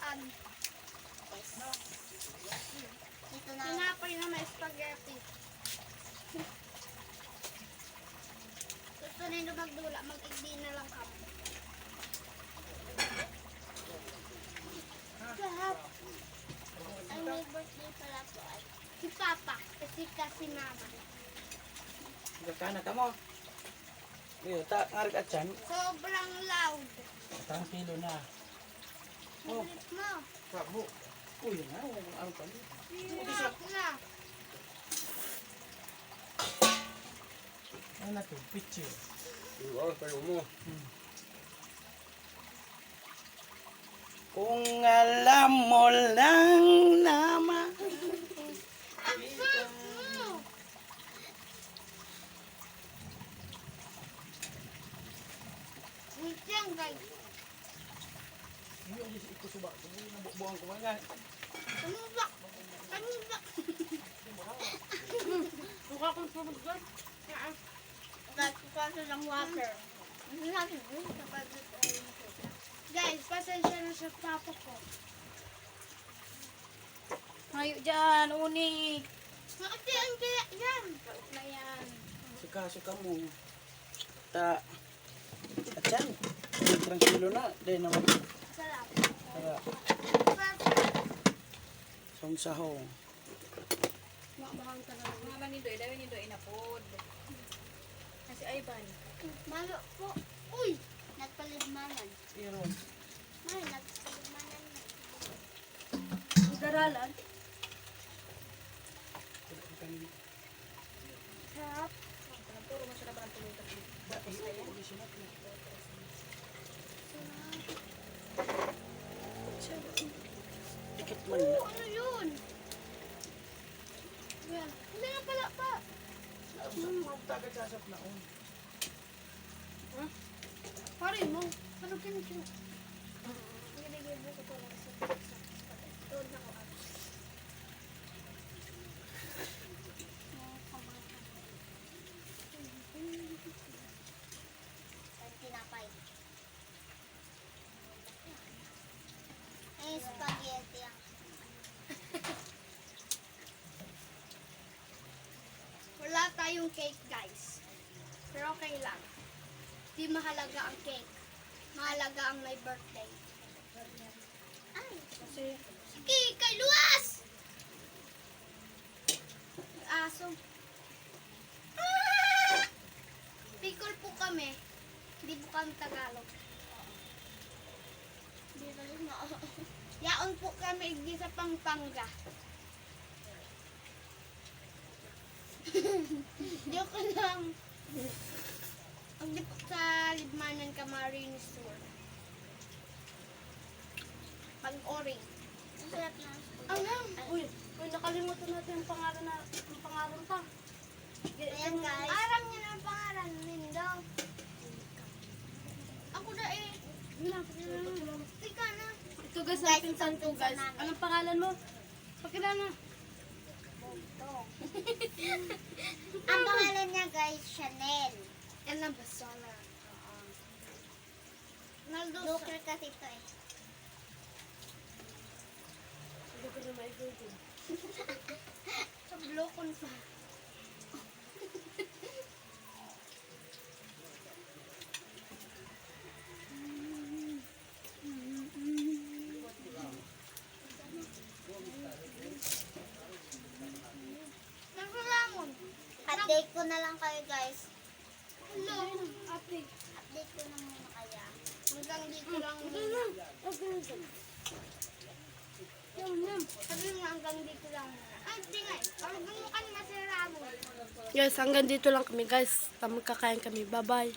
daan. Yes. Ito na. Tinapay na may spaghetti. Gusto nyo magdula, mag-igdi na lang kami. Sarap. Ay, may birthday pala po. Ay, Si Papa, kasi Mama. Gakana ka mo. Iyo, ta ngarik at chan. Sobrang loud. Tang kilo na. Oh, Bilis mo. sabo. Uy, na, ano pa ni? Hirap na. Ano na to? Pitche. Oo, tayo mo. Kung alam mo lang naman. Ang sarap mo. Wait lang guys. Iyo, iko suba. Nabubuang ko nga. Tumulak. Tumulak. Mukha kong tulog guys. Nagkukasa ng water. Guys, pasensya na sa papa ko. Ngayon dyan, uni. Nakati ang kaya yan. Na yan. Suka mo. Ta. At chan. Tranquilo na. Dahil naman. Sarap. Tara. Song sahong. Makabahang talaga. Mga ba nindo, dawin nindo inapod. Kasi Ivan. Malo po. Uy! Nagpaligmanan. Iron. May, nagpaligmanan na. Daralan. Sarap. Puro masarap ang pulutan. Dikit man. Ano yun? Yan. Hindi na pala pa. Tagad sasap na. Parin mo. Ano kinito? Nilagay mo ko ito lang sa doon ako. Ang tinapay. Ay, spaghetti ang. Wala tayong cake guys. Pero okay lang. Di mahalaga ang cake. Mahalaga ang my birthday. Ay, Kasi, sige, kay Luas! Aso. Ah! Bicol po kami. Hindi po kami Tagalog. di ba rin na. Yaon po kami di sa Pampanga. Joke lang. Ang di po sa Libmanan Camarines Sur. Pag-oring. Ang sarap na. Ano? Uy, nakalimutan natin ang pangalan pa. Ayan guys. Aram niya na ang pangalan, Lindo. Ako na eh. Ika na. Ito guys, Guys, ang pinsan ko pinsan guys. namin. Anong pangalan mo? Pakilala. Ang pangalan niya guys, Chanel. Yan lang basala. Naldo Joker kasi ito eh. sa blokon pa. Nagsalamon. Update ko na lang kayo guys. Hello. Update. Update ko na muna kaya. Hanggang dito lang muna. Sabi mo hanggang dito lang muna. Ay, di nga. Parang mo ka na masaramo. Yes, hanggang dito lang kami guys. Magkakain kami. Bye-bye.